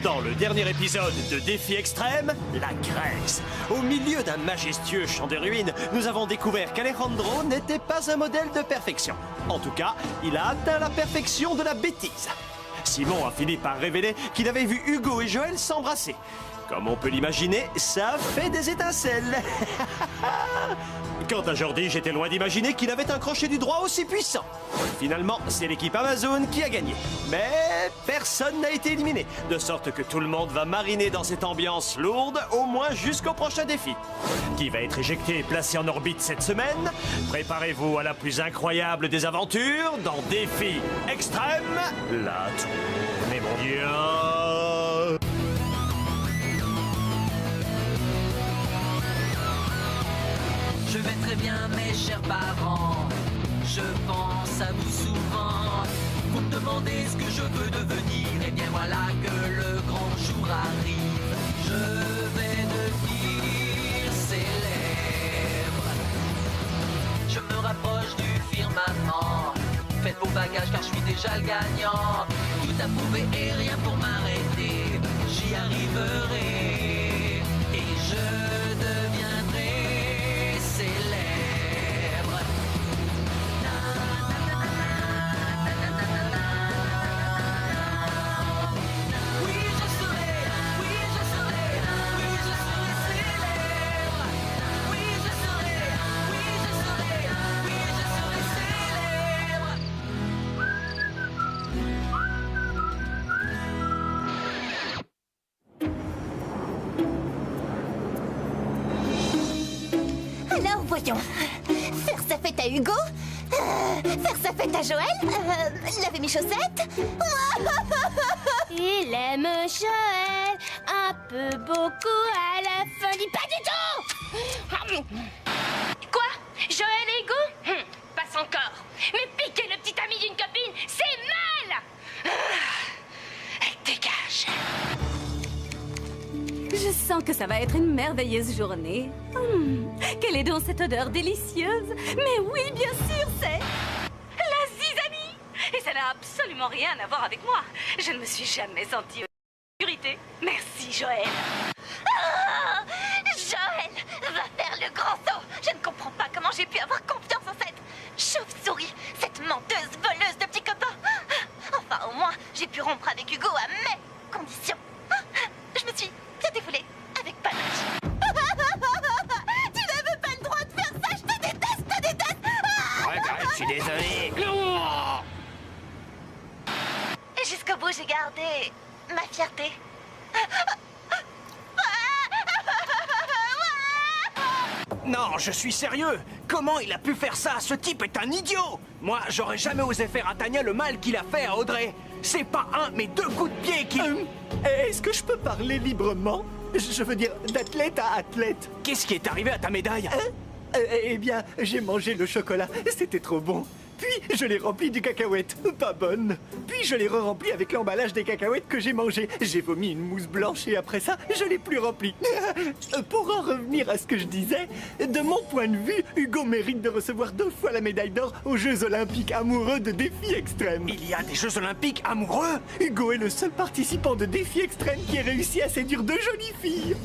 Dans le dernier épisode de Défi Extrême, la Grèce. Au milieu d'un majestueux champ de ruines, nous avons découvert qu'Alejandro n'était pas un modèle de perfection. En tout cas, il a atteint la perfection de la bêtise. Simon a fini par révéler qu'il avait vu Hugo et Joël s'embrasser. Comme on peut l'imaginer, ça fait des étincelles. Quant à Jordi, j'étais loin d'imaginer qu'il avait un crochet du droit aussi puissant. Finalement, c'est l'équipe Amazon qui a gagné. Mais personne n'a été éliminé, de sorte que tout le monde va mariner dans cette ambiance lourde, au moins jusqu'au prochain défi. Qui va être éjecté et placé en orbite cette semaine? Préparez-vous à la plus incroyable des aventures dans Défi Extrême, la tournée mondiale. Je vais très bien, mes chers parents. Je pense à vous souvent. Vous me demandez ce que je veux devenir. Et bien voilà que le grand jour arrive. Je vais devenir célèbre. Je me rapproche du firmament. Faites vos bagages car je suis déjà le gagnant. Tout à prouver et rien pour m'arrêter. J'y arriverai. Et je deviendrai célèbre. Oui, je serai, oui, je serai, oui, je serai célèbre. Oui, je serai, oui, je serai, oui, je serai célèbre. Alors voyons, faire sa fête à Hugo, faire sa fête à Joël, laver mes chaussettes. Il aime Joël un peu beaucoup à la fin du... Pas du tout. Quoi? Joël et Hugo? Passe encore. Mais piquer le petit ami d'une copine, c'est mal. Dégage. Je sens que ça va être une merveilleuse journée. Quelle est donc cette odeur délicieuse? Mais oui, bien sûr, c'est la zizanie. Et ça n'a absolument rien à voir avec moi. Je ne me suis jamais sentie en sécurité. Merci, Joël. Ah, Joël va faire le grand saut. Je ne comprends pas comment j'ai pu avoir confiance en cette chauve-souris, cette menteuse voleuse de petits copains. Enfin, au moins, j'ai pu rompre avec Hugo à mes conditions. Je me suis bien défoulée avec panache. Tu n'avais pas le droit de faire ça. Je te déteste, je te déteste. Je suis désolé. Et jusqu'au bout, j'ai gardé ma fierté. Non, je suis sérieux. Comment il a pu faire ça? Ce type est un idiot. Moi, j'aurais jamais osé faire à Tania le mal qu'il a fait à Audrey. C'est pas un, mais deux coups de pied qui... Est-ce que je peux parler librement? Je veux dire, d'athlète à athlète. Qu'est-ce qui est arrivé à ta médaille? Eh bien, j'ai mangé le chocolat. C'était trop bon. Puis, je l'ai rempli de cacahuètes. Pas bonne. Puis, je l'ai re-rempli avec l'emballage des cacahuètes que j'ai mangé. J'ai vomi une mousse blanche et après ça, je l'ai plus rempli. Pour en revenir à ce que je disais, de mon point de vue, Hugo mérite de recevoir 2 fois la médaille d'or aux Jeux Olympiques amoureux de Défi Extrême. Il y a des Jeux Olympiques amoureux? Hugo est le seul participant de Défi Extrême qui ait réussi à séduire 2 jolies filles.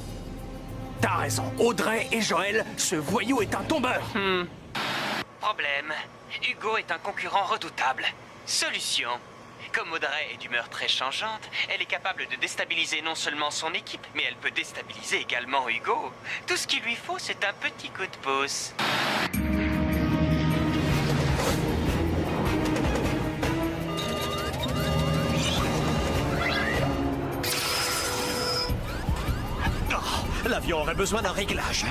T'as raison, Audrey et Joël, ce voyou est un tombeur. Problème. Hugo est un concurrent redoutable. Solution. Comme Audrey est d'humeur très changeante, elle est capable de déstabiliser non seulement son équipe, mais elle peut déstabiliser également Hugo. Tout ce qu'il lui faut, c'est un petit coup de pouce. L'avion aurait besoin d'un réglage.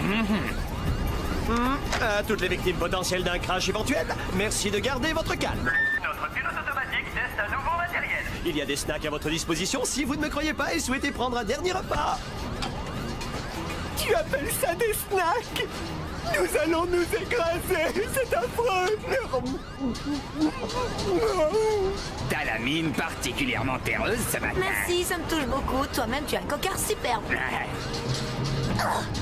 À toutes les victimes potentielles d'un crash éventuel, merci de garder votre calme. Notre pilote automatique teste un nouveau matériel. Il y a des snacks à votre disposition si vous ne me croyez pas et souhaitez prendre un dernier repas. Tu appelles ça des snacks? Nous allons nous écraser. C'est affreux. T'as la mine particulièrement terreuse ce matin. Merci, ça me touche beaucoup. Toi-même, tu as un cocard superbe.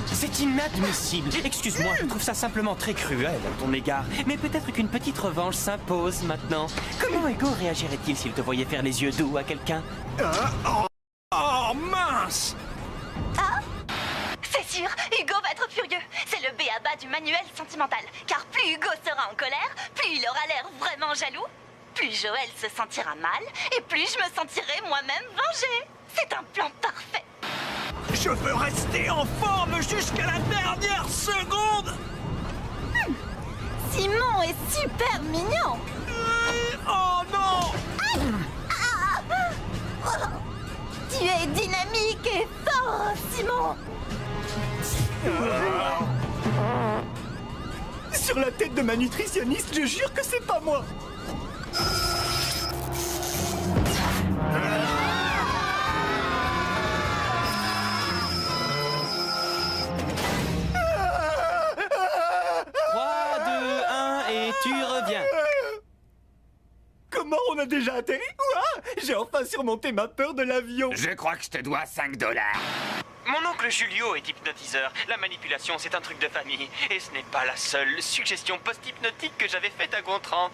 C'est inadmissible. Excuse-moi, je trouve ça simplement très cruel à ton égard. Mais peut-être qu'une petite revanche s'impose maintenant. Comment Hugo réagirait-il s'il te voyait faire les yeux doux à quelqu'un? Oh mince! Ah, c'est sûr, Hugo va être furieux. C'est le b.a.-ba du manuel sentimental. Car plus Hugo sera en colère, plus il aura l'air vraiment jaloux, plus Joël se sentira mal, et plus je me sentirai moi-même vengée. C'est un plan parfait. Je veux rester en forme jusqu'à la dernière seconde! Simon est super mignon. Oh non! Tu es dynamique et fort, Simon. Sur la tête de ma nutritionniste, je jure que c'est pas moi. Tu reviens. Comment on a déjà atterri? Ouah, j'ai enfin surmonté ma peur de l'avion. Je crois que je te dois 5 $. Mon oncle Julio est hypnotiseur. La manipulation, c'est un truc de famille. Et ce n'est pas la seule suggestion post-hypnotique que j'avais faite à Gontran.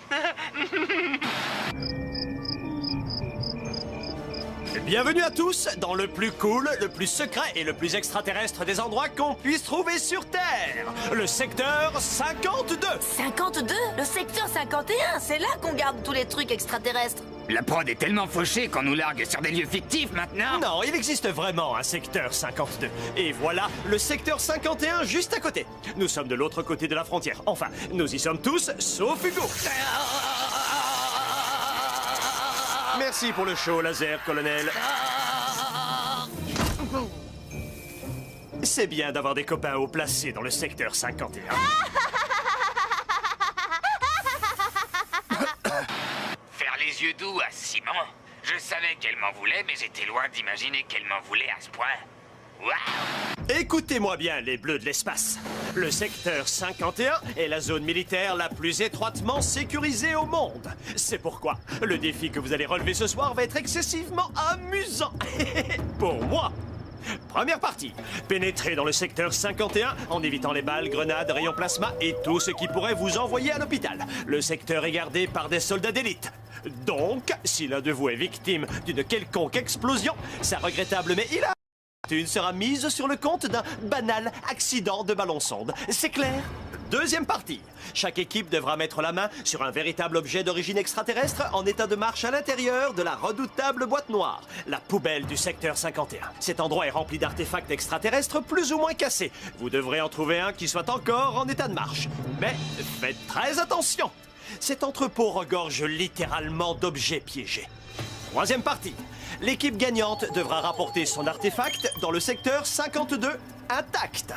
Bienvenue à tous dans le plus cool, le plus secret et le plus extraterrestre des endroits qu'on puisse trouver sur Terre. Le secteur 52. 52? Le secteur 51, c'est là qu'on garde tous les trucs extraterrestres. La prod est tellement fauchée qu'on nous largue sur des lieux fictifs maintenant. Non, il existe vraiment un secteur 52. Et voilà le secteur 51 juste à côté. Nous sommes de l'autre côté de la frontière. Enfin, nous y sommes tous, sauf Hugo. Merci pour le show laser, colonel. C'est bien d'avoir des copains haut placés dans le secteur 51. Faire les yeux doux à Simon. Je savais qu'elle m'en voulait, mais j'étais loin d'imaginer qu'elle m'en voulait à ce point. Waouh! Écoutez-moi bien, les bleus de l'espace. Le secteur 51 est la zone militaire la plus étroitement sécurisée au monde. C'est pourquoi le défi que vous allez relever ce soir va être excessivement amusant. Pour moi. Première partie. Pénétrer dans le secteur 51 en évitant les balles, grenades, rayons plasma et tout ce qui pourrait vous envoyer à l'hôpital. Le secteur est gardé par des soldats d'élite. Donc, si l'un de vous est victime d'une quelconque explosion, sa regrettable mais une sera mise sur le compte d'un banal accident de ballon-sonde. C'est clair? Deuxième partie. Chaque équipe devra mettre la main sur un véritable objet d'origine extraterrestre en état de marche à l'intérieur de la redoutable boîte noire, la poubelle du secteur 51. Cet endroit est rempli d'artefacts extraterrestres plus ou moins cassés. Vous devrez en trouver un qui soit encore en état de marche. Mais faites très attention. Cet entrepôt regorge littéralement d'objets piégés. Troisième partie. L'équipe gagnante devra rapporter son artefact dans le secteur 52 intact.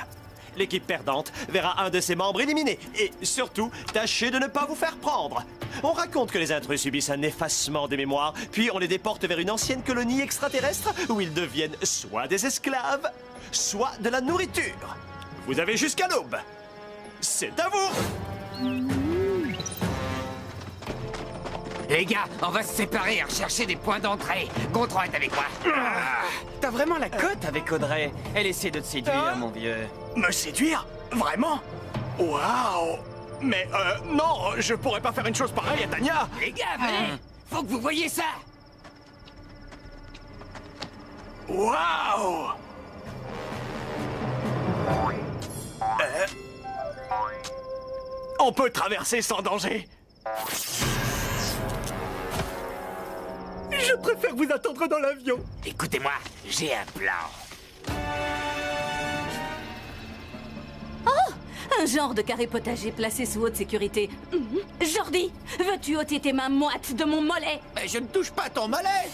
L'équipe perdante verra un de ses membres éliminé. Et surtout, tâchez de ne pas vous faire prendre. On raconte que les intrus subissent un effacement des mémoires, puis on les déporte vers une ancienne colonie extraterrestre où ils deviennent soit des esclaves, soit de la nourriture. Vous avez jusqu'à l'aube. C'est à vous! Les gars, on va se séparer et rechercher des points d'entrée. Gontran est avec moi. T'as vraiment la cote avec Audrey. Elle essaie de te séduire, mon vieux. Me séduire? Vraiment? Waouh! Mais non, je pourrais pas faire une chose pareille à Tania. Les gars, venez! Faut que vous voyiez ça! Waouh! On peut traverser sans danger. Je préfère vous attendre dans l'avion. Écoutez-moi, j'ai un plan. Oh! Un genre de carré potager placé sous haute sécurité. Jordi, veux-tu ôter tes mains moites de mon mollet? Mais je ne touche pas ton mollet.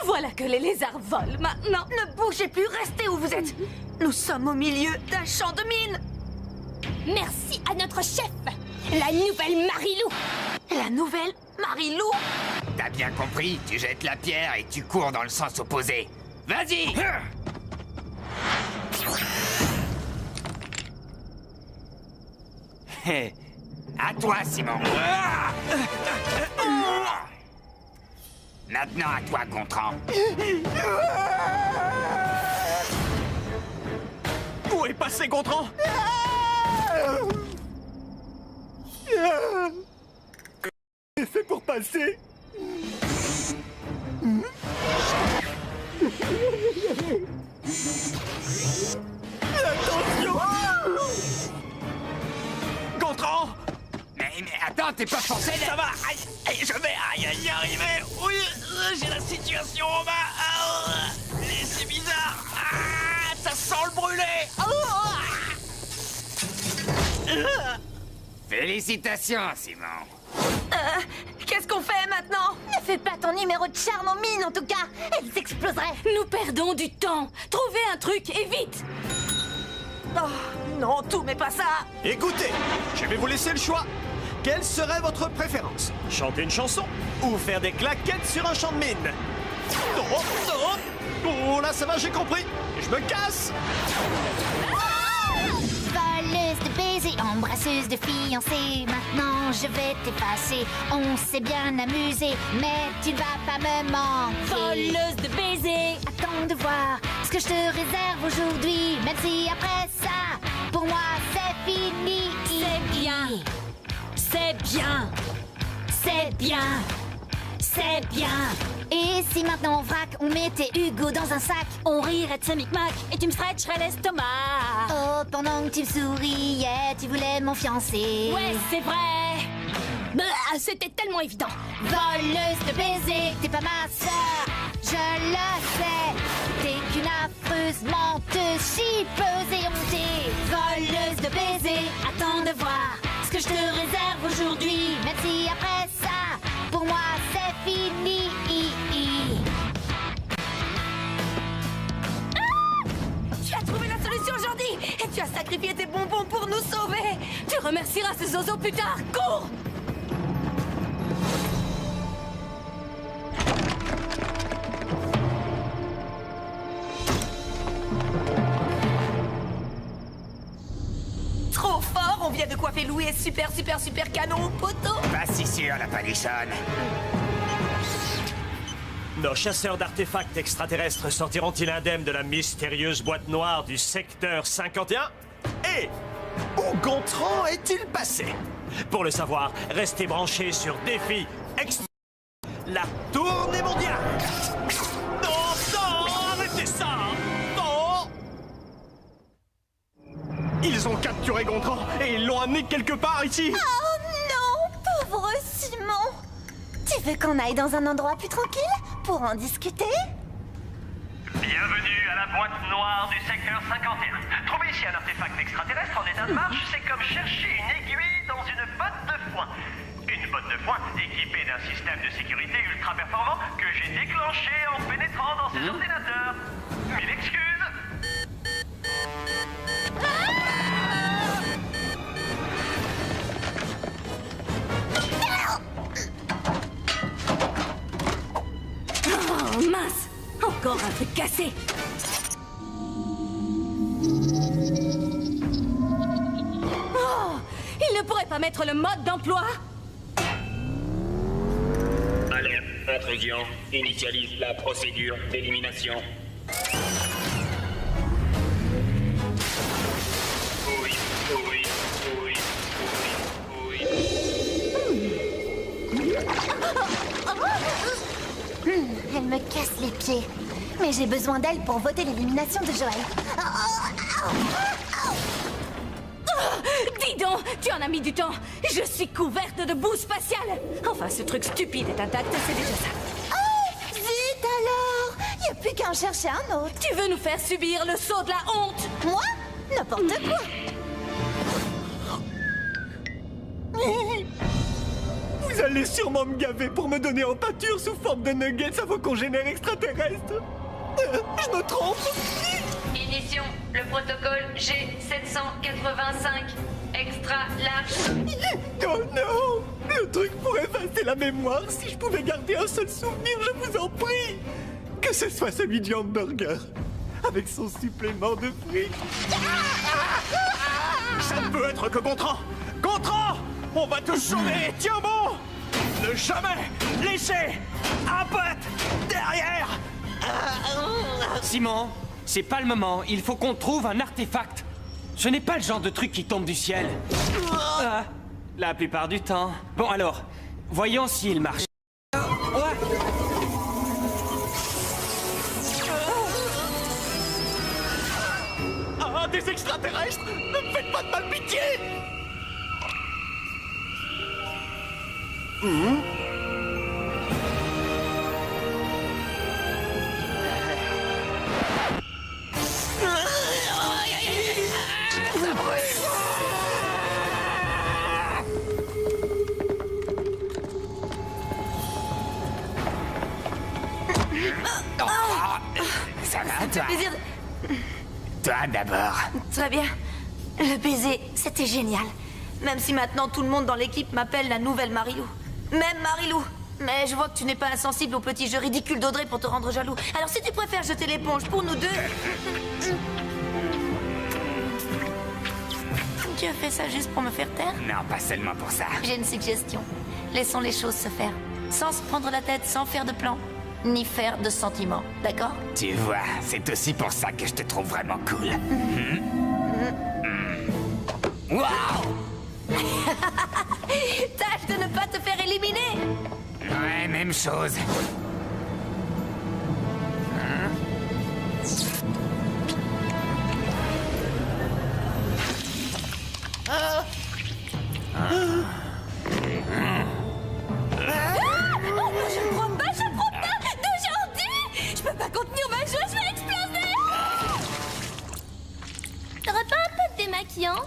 Voilà que les lézards volent maintenant. Ne bougez plus, restez où vous êtes. Nous sommes au milieu d'un champ de mines. Merci à notre chef, la nouvelle Marilou. La nouvelle Marilou? T'as bien compris, tu jettes la pierre et tu cours dans le sens opposé. Vas-y! À toi, Simon. Maintenant, à toi, Gontran. Où est passé Gontran? passer. Attention! Gontran! Mais attends, t'es pas forcé Ça va! Aïe, je vais y arriver! Oui, j'ai la situation en main! C'est bizarre! Ça sent le brûlé! Félicitations, Simon. Qu'est-ce qu'on fait maintenant? Ne fais pas ton numéro de charme aux mines, en tout cas. Elles exploseraient. Nous perdons du temps. Trouvez un truc et vite. Oh, non, tout, mais pas ça. Écoutez, je vais vous laisser le choix. Quelle serait votre préférence? Chanter une chanson ou faire des claquettes sur un champ de mine? Oh là, ça va, j'ai compris. Je me casse. Voleuse de baisers, embrasseuse de fiancés. Maintenant je vais t'effacer. On s'est bien amusé, mais tu ne vas pas me manquer. Voleuse de baisers. Attends de voir ce que je te réserve aujourd'hui. Même si après ça, pour moi c'est fini. C'est bien. C'est bien. C'est bien. C'est bien. Et si maintenant on vrac, on mettait Hugo dans un sac? On rirait de ce micmac et tu me stretcherais l'estomac. Oh, pendant que tu me souriais, tu voulais mon fiancé. Ouais, c'est vrai. Bah, c'était tellement évident. Voleuse de baisers, t'es pas ma sœur, je le sais. T'es qu'une affreuse menteuse, chipeuse et hontée. Voleuse de baisers, attends de voir ce que je te réserve aujourd'hui. Même si après ça, pour moi c'est fini. Tu as trouvé la solution aujourd'hui et tu as sacrifié tes bonbons pour nous sauver. Tu remercieras ce zozo plus tard. Cours! Trop fort, on vient de coiffer Louis et super canon au poteau. Pas si sûr, la palichonne. Nos chasseurs d'artefacts extraterrestres sortiront-ils indemnes de la mystérieuse boîte noire du secteur 51? Et où Gontran est-il passé? Pour le savoir, restez branchés sur Défi Extrême, la tournée mondiale. Non, arrêtez ça! Non! Ils ont capturé Gontran et ils l'ont amené quelque part ici! Oh non, pauvre Simon. Tu veux qu'on aille dans un endroit plus tranquille pour en discuter? Bienvenue à la boîte noire du secteur 51. Trouver ici un artefact extraterrestre en état de marche, c'est comme chercher une aiguille dans une botte de foin. Une botte de foin équipée d'un système de sécurité ultra performant que j'ai déclenché en pénétrant dans ces ordinateurs. Mille excuses. Oh mince! Encore un truc cassé! Oh! Il ne pourrait pas mettre le mode d'emploi? Alerte, intrusion. Initialise la procédure d'élimination. Oui. Elle me casse les pieds. Mais j'ai besoin d'elle pour voter l'élimination de Joël. Dis donc, tu en as mis du temps. Je suis couverte de boue spatiale. Enfin, ce truc stupide est intact, c'est déjà ça. Oh, vite alors! Y a plus qu'à en chercher un autre. Tu veux nous faire subir le saut de la honte? Moi? N'importe quoi. Vous allez sûrement me gaver pour me donner en pâture sous forme de nuggets à vos congénères extraterrestres. Je me trompe. Inition le protocole G785 extra large. Oh non! Le truc pour effacer la mémoire, si je pouvais garder un seul souvenir, je vous en prie! Que ce soit celui du hamburger, avec son supplément de frites. Ça ne peut être que Gontran! Gontran! On va te sauver! Tiens bon! Ne jamais laisser un pote derrière! Simon, c'est pas le moment. Il faut qu'on trouve un artefact. Ce n'est pas le genre de truc qui tombe du ciel. La plupart du temps. Bon alors, voyons s'il marche. des extraterrestres! Ne me faites pas de mal, pitié! Ça brûle! Ça va, toi? Plaisir Toi, d'abord. Très bien. Le baiser, c'était génial. Même si maintenant tout le monde dans l'équipe m'appelle la nouvelle Marilou. Même Marilou. Mais je vois que tu n'es pas insensible aux petits jeux ridicules d'Audrey pour te rendre jaloux. Alors si tu préfères jeter l'éponge pour nous deux... Tu as fait ça juste pour me faire taire? Non, pas seulement pour ça. J'ai une suggestion. Laissons les choses se faire. Sans se prendre la tête, sans faire de plan. Ni faire de sentiments, d'accord? Tu vois, c'est aussi pour ça que je te trouve vraiment cool. Waouh! Tâche de ne pas te faire éliminer! Ouais, même chose. Je prends pas d'aujourd'hui! Je peux pas contenir ma joie, je vais exploser! T'aurais pas un peu de démaquillant?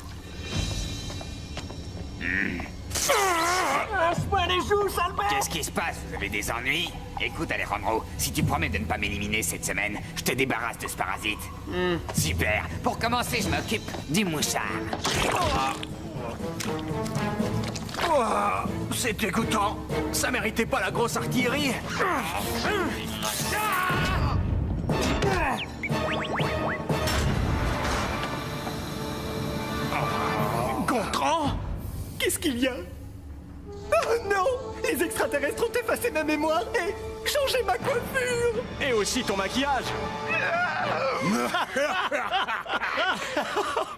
Lâche-moi les joues, sale bête! Qu'est-ce qui se passe? Vous avez des ennuis? Écoute, Alejandro, si tu promets de ne pas m'éliminer cette semaine, je te débarrasse de ce parasite. Super. Pour commencer, je m'occupe du mouchard. Oh, c'est dégoûtant. Ça méritait pas la grosse artillerie. Gontran? Qu'est-ce qu'il y a? Oh non! Les extraterrestres ont effacé ma mémoire et changé ma coiffure! Et aussi ton maquillage.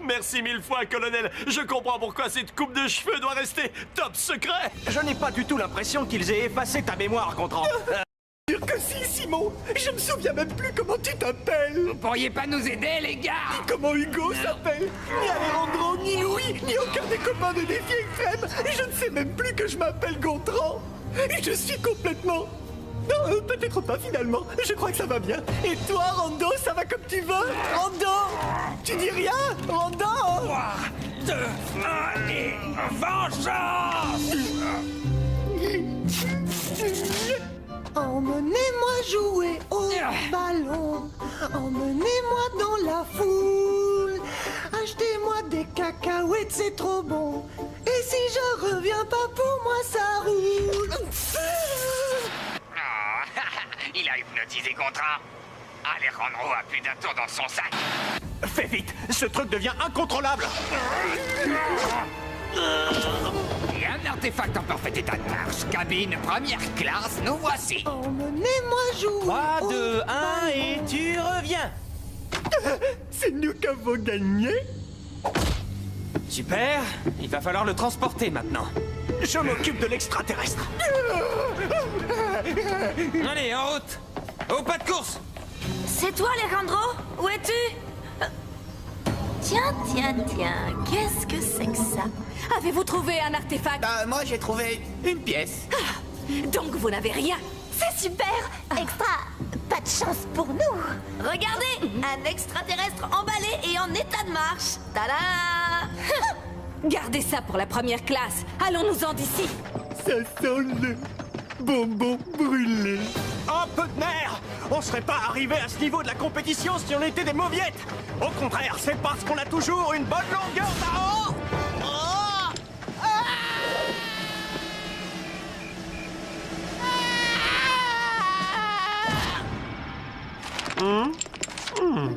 Merci mille fois, colonel. Je comprends pourquoi cette coupe de cheveux doit rester top secret. Je n'ai pas du tout l'impression qu'ils aient effacé ta mémoire, Gontran. Dire que si, Simon! Je me souviens même plus comment tu t'appelles! Vous pourriez pas nous aider, les gars? Ni comment Hugo s'appelle! Ni Alejandro, ni Louis, ni aucun des copains de Défi Extrême! Je ne sais même plus que je m'appelle Gontran! Je suis complètement... Non, peut-être pas finalement. Je crois que ça va bien. Et toi, Rando, ça va comme tu veux? Rando! Tu dis rien? Rando! 3, 2, 1 et vengeance! Emmenez-moi jouer au ballon, emmenez-moi dans la foule, achetez-moi des cacahuètes, c'est trop bon, et si je reviens pas pour moi, ça roule. Il a hypnotisé Gontran. Alejandro a plus d'un tour dans son sac. Fais vite, ce truc devient incontrôlable. Et un artefact en parfait état de marche. Cabine première classe, nous voici. Emmenez-moi jouer 3, 2, 1 et tu reviens. C'est nous qui avons gagné. Super, il va falloir le transporter maintenant. Je m'occupe de l'extraterrestre. Allez, en route. Au pas de course. C'est toi, Alejandro? Où es-tu? Tiens, qu'est-ce que c'est que ça? Avez-vous trouvé un artefact? Moi, j'ai trouvé une pièce. Donc vous n'avez rien. C'est super! Extra! Pas de chance pour nous! Regardez, un extraterrestre emballé et en état de marche. Tada! Gardez ça pour la première classe. Allons-nous-en d'ici. Ça sent le bonbon brûlé. Un peu de nerfs! On serait pas arrivé à ce niveau de la compétition si on était des mauviettes! Au contraire, c'est parce qu'on a toujours une bonne longueur d'avance!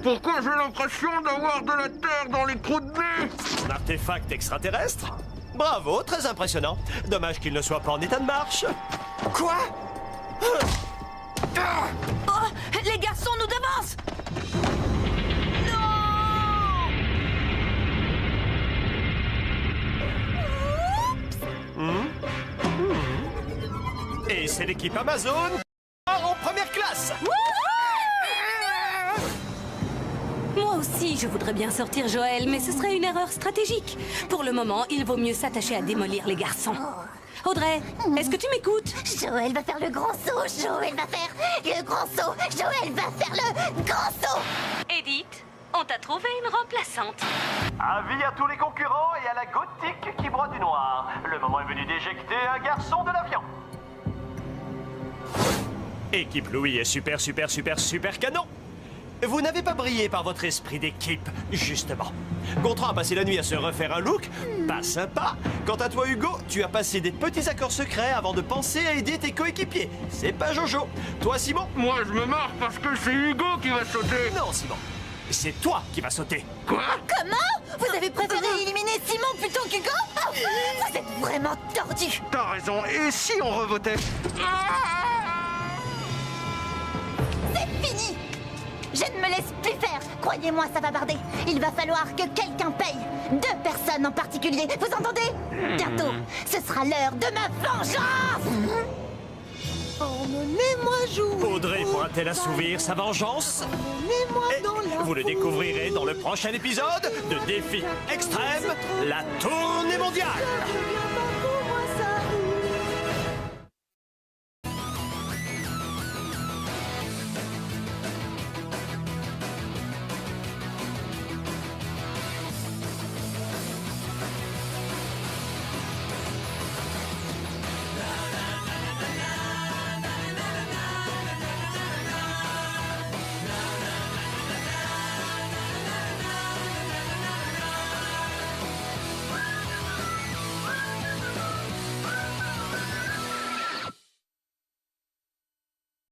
Pourquoi j'ai l'impression d'avoir de la terre dans les trous de nez? Un artefact extraterrestre? Bravo, très impressionnant. Dommage qu'il ne soit pas en état de marche. Quoi? Oh, les garçons nous devancent! Et c'est l'équipe Amazon en première classe. Moi aussi, gentil, je voudrais bien sortir Joël, mais ce serait une erreur stratégique. Pour le moment, il vaut mieux s'attacher à démolir les garçons. Audrey, est-ce que tu m'écoutes? Joël va faire le grand saut. Joël va faire le grand saut. Joël va faire le grand saut. Edith, on t'a trouvé une remplaçante. Avis à tous les concurrents et à la gothique qui broie du noir. Le moment est venu d'éjecter un garçon de l'avion. Équipe Louis est super canon. Vous n'avez pas brillé par votre esprit d'équipe, justement. Gontran a passé la nuit à se refaire un look, pas sympa. Quant à toi, Hugo, tu as passé des petits accords secrets avant de penser à aider tes coéquipiers. C'est pas Jojo. Toi, Simon? Moi, je me marre parce que c'est Hugo qui va sauter. Non, Simon. C'est toi qui vas sauter. Quoi? Comment? Vous avez préféré éliminer Simon plutôt qu'Hugo? Oh, vous êtes vraiment tordu. T'as raison, et si on revotait? C'est fini. Je ne me laisse plus faire. Croyez-moi, ça va barder. Il va falloir que quelqu'un paye. 2 personnes en particulier. Vous entendez? Bientôt, ce sera l'heure de ma vengeance. Emmenez-moi jouer. Audrey pourra-t-elle assouvir sa vengeance? Et vous le découvrirez dans le prochain épisode de Défi Extrême, la tournée mondiale.